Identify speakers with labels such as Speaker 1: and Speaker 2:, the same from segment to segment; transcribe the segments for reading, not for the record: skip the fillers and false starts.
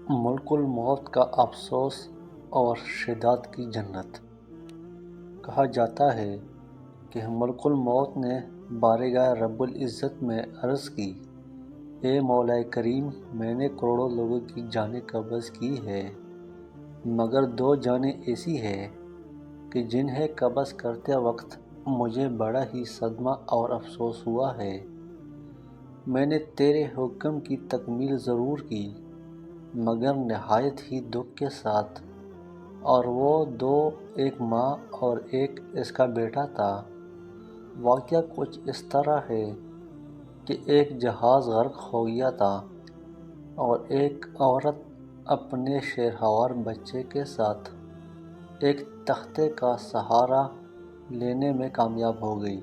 Speaker 1: ملک الموت کا افسوس اور شداد کی جنت۔ کہا جاتا ہے کہ ملک الموت نے بارگاہ رب العزت میں عرض کی، اے مولا کریم، میں نے کروڑوں لوگوں کی جانیں قبض کی ہے، مگر دو جانیں ایسی ہیں کہ جنہیں قبض کرتے وقت مجھے بڑا ہی صدمہ اور افسوس ہوا ہے۔ میں نے تیرے حکم کی تکمیل ضرور کی، مگر نہایت ہی دکھ کے ساتھ، اور وہ دو ایک ماں اور ایک اس کا بیٹا تھا۔ واقعہ کچھ اس طرح ہے کہ ایک جہاز غرق ہو گیا تھا اور ایک عورت اپنے شیرخوار بچے کے ساتھ ایک تختے کا سہارا لینے میں کامیاب ہو گئی۔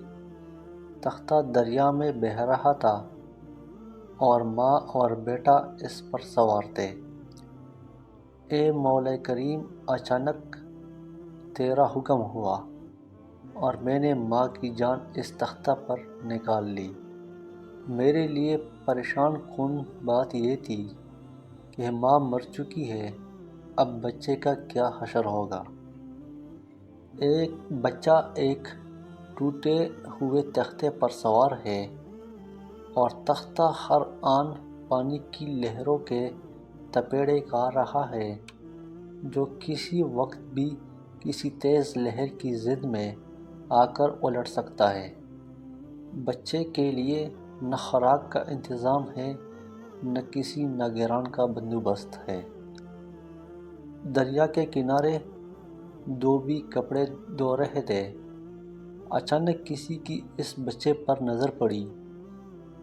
Speaker 1: تختہ دریا میں بہہ رہا تھا اور ماں اور بیٹا اس پر سوار تھے۔ اے مولا کریم، اچانک تیرا حکم ہوا اور میں نے ماں کی جان اس تختہ پر نکال لی۔ میرے لیے پریشان کن بات یہ تھی کہ ماں مر چکی ہے، اب بچے کا کیا حشر ہوگا۔ ایک بچہ ایک ٹوٹے ہوئے تختے پر سوار ہے اور تختہ ہر آن پانی کی لہروں کے تپیڑے کھا رہا ہے جو کسی وقت بھی کسی تیز لہر کی زد میں آ کر الٹ سکتا ہے۔ بچے کے لیے نہ خوراک کا انتظام ہے، نہ کسی نگران کا بندوبست ہے۔ دریا کے کنارے دھوبی کپڑے دھو رہے تھے۔ اچانک کسی کی اس بچے پر نظر پڑی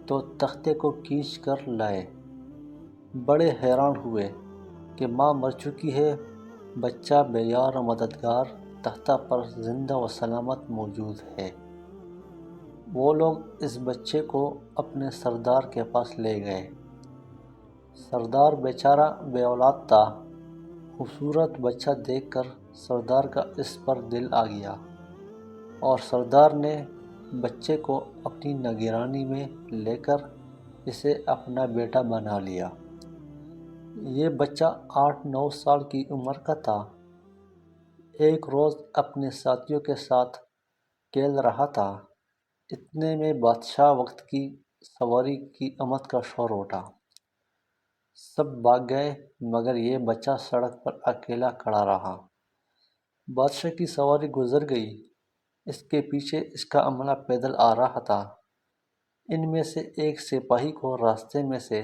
Speaker 1: تو تختے کو کھینچ کر لائے۔ بڑے حیران ہوئے کہ ماں مر چکی ہے، بچہ بے یار و مددگار تختہ پر زندہ و سلامت موجود ہے۔ وہ لوگ اس بچے کو اپنے سردار کے پاس لے گئے۔ سردار بیچارہ بے اولاد تھا۔ خوبصورت بچہ دیکھ کر سردار کا اس پر دل آ گیا اور سردار نے بچے کو اپنی نگرانی میں لے کر اسے اپنا بیٹا بنا لیا۔ یہ بچہ 8-9 سال کی عمر کا تھا۔ ایک روز اپنے ساتھیوں کے ساتھ کھیل رہا تھا، اتنے میں بادشاہ وقت کی سواری کی آمد کا شور اٹھا۔ سب بھاگ گئے مگر یہ بچہ سڑک پر اکیلا کھڑا رہا۔ بادشاہ کی سواری گزر گئی، اس کے پیچھے اس کا عملہ پیدل آ رہا تھا۔ ان میں سے ایک سپاہی کو راستے میں سے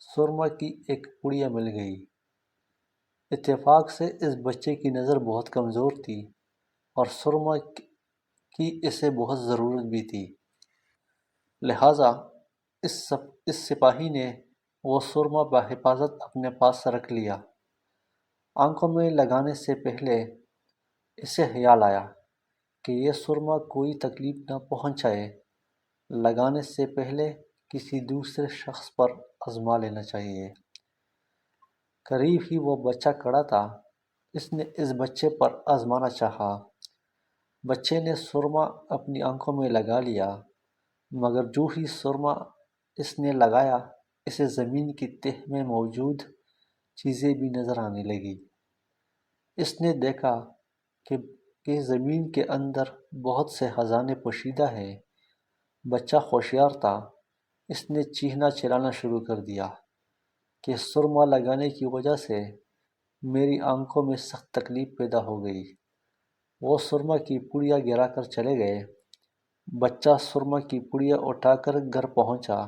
Speaker 1: سرما کی ایک پڑیا مل گئی۔ اتفاق سے اس بچے کی نظر بہت کمزور تھی اور سرما کی اسے بہت ضرورت بھی تھی، لہٰذا اس سپاہی نے وہ سرما بحفاظت اپنے پاس رکھ لیا۔ آنکھوں میں لگانے سے پہلے اسے خیال آیا کہ یہ سرما کوئی تکلیف نہ پہنچائے، لگانے سے پہلے کسی دوسرے شخص پر آزما لینا چاہیے۔ قریب ہی وہ بچہ کھڑا تھا، اس نے اس بچے پر آزمانا چاہا۔ بچے نے سرما اپنی آنکھوں میں لگا لیا، مگر جو ہی سرما اس نے لگایا، اسے زمین کی تہ میں موجود چیزیں بھی نظر آنے لگی۔ اس نے دیکھا کہ زمین کے اندر بہت سے خزانے پوشیدہ ہیں۔ بچہ ہوشیار تھا، اس نے چیخنا چلانا شروع کر دیا کہ سرما لگانے کی وجہ سے میری آنکھوں میں سخت تکلیف پیدا ہو گئی۔ وہ سرما کی پڑیا گرا کر چلے گئے۔ بچہ سرما کی پڑیا اٹھا کر گھر پہنچا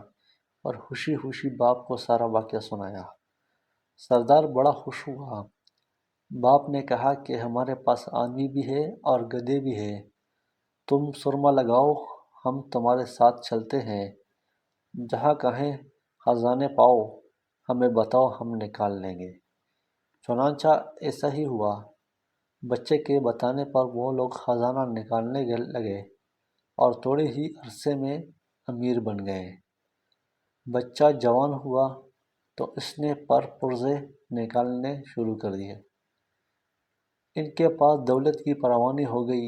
Speaker 1: اور خوشی خوشی باپ کو سارا واقعہ سنایا۔ سردار بڑا خوش ہوا۔ باپ نے کہا کہ ہمارے پاس آدمی بھی ہے اور گدھے بھی ہے، تم سرما لگاؤ، ہم تمہارے ساتھ چلتے ہیں، جہاں کہیں خزانے پاؤ ہمیں بتاؤ، ہم نکال لیں گے۔ چنانچہ ایسا ہی ہوا۔ بچے کے بتانے پر وہ لوگ خزانہ نکالنے لگے اور تھوڑے ہی عرصے میں امیر بن گئے۔ بچہ جوان ہوا تو اس نے پر پرزے نکالنے شروع کر دیے۔ ان کے پاس دولت کی فراوانی ہو گئی۔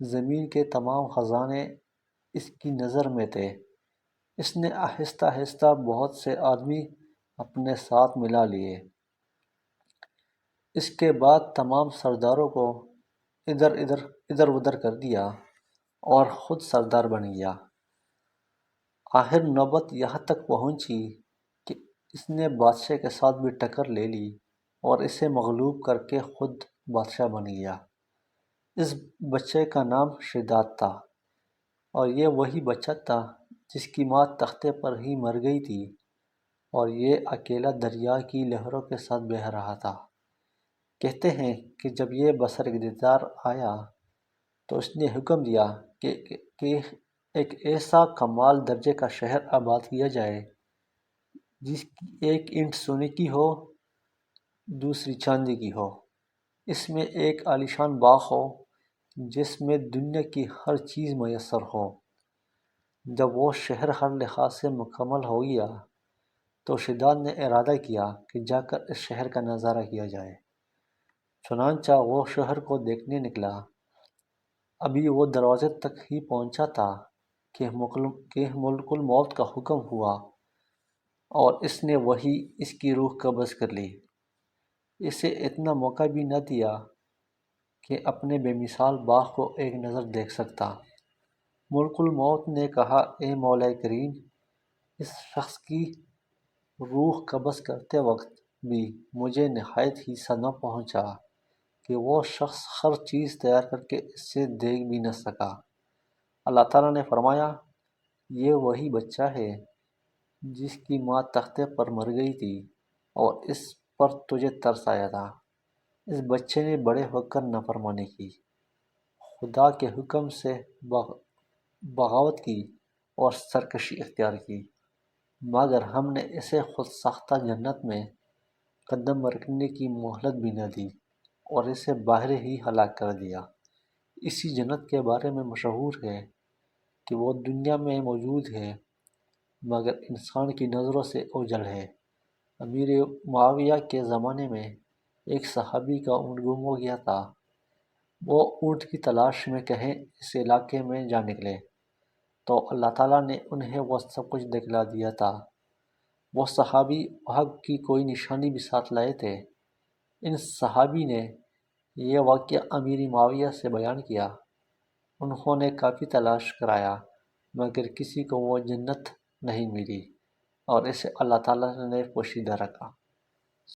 Speaker 1: زمین کے تمام خزانے اس کی نظر میں تھے۔ اس نے آہستہ آہستہ بہت سے آدمی اپنے ساتھ ملا لیے۔ اس کے بعد تمام سرداروں کو ادھر ادھر کر دیا اور خود سردار بن گیا۔ آخر نوبت یہاں تک پہنچی کہ اس نے بادشاہ کے ساتھ بھی ٹکر لے لی اور اسے مغلوب کر کے خود بادشاہ بن گیا۔ اس بچے کا نام شداد تھا، اور یہ وہی بچہ تھا جس کی ماں تختے پر ہی مر گئی تھی، اور یہ اکیلا دریا کی لہروں کے ساتھ بہہ رہا تھا۔ کہتے ہیں کہ جب یہ بصر اقتدار آیا تو اس نے حکم دیا کہ ایک ایسا کمال درجے کا شہر آباد کیا جائے جس کی ایک اینٹ سونے کی ہو، دوسری چاندی کی ہو۔ اس میں ایک عالیشان باغ ہو جس میں دنیا کی ہر چیز میسر ہو۔ جب وہ شہر ہر لحاظ سے مکمل ہو گیا تو شداد نے ارادہ کیا کہ جا کر اس شہر کا نظارہ کیا جائے۔ چنانچہ وہ شہر کو دیکھنے نکلا۔ ابھی وہ دروازے تک ہی پہنچا تھا کہ ملک الموت کا حکم ہوا، اور اس نے وہی اس کی روح قبض کر لی۔ اسے اتنا موقع بھی نہ دیا کہ اپنے بے مثال باغ کو ایک نظر دیکھ سکتا۔ ملک الموت نے کہا، اے مولا کریم، اس شخص کی روح قبض کرتے وقت بھی مجھے نہایت ہی صدمہ پہنچا کہ وہ شخص ہر چیز تیار کر کے اس سے دیکھ بھی نہ سکا۔ اللہ تعالیٰ نے فرمایا، یہ وہی بچہ ہے جس کی ماں تختے پر مر گئی تھی اور اس پر تجھے ترس آیا تھا۔ اس بچے نے بڑے ہو کر نافرمانی کی، خدا کے حکم سے بغاوت کی اور سرکشی اختیار کی، مگر ہم نے اسے خود ساختہ جنت میں قدم رکھنے کی مہلت بھی نہ دی اور اسے باہر ہی ہلاک کر دیا۔ اسی جنت کے بارے میں مشہور ہے کہ وہ دنیا میں موجود ہے مگر انسان کی نظروں سے اوجھل ہے۔ امیر معاویہ کے زمانے میں ایک صحابی کا اونٹ گم ہو گیا تھا۔ وہ اونٹ کی تلاش میں کہیں اس علاقے میں جا نکلے تو اللہ تعالیٰ نے انہیں وہ سب کچھ دکھلا دیا تھا۔ وہ صحابی وہاں کی کوئی نشانی بھی ساتھ لائے تھے۔ ان صحابی نے یہ واقعہ امیر معاویہ سے بیان کیا۔ انہوں نے کافی تلاش کرایا مگر کسی کو وہ جنت نہیں ملی اور اسے اللہ تعالیٰ نے پوشیدہ رکھا۔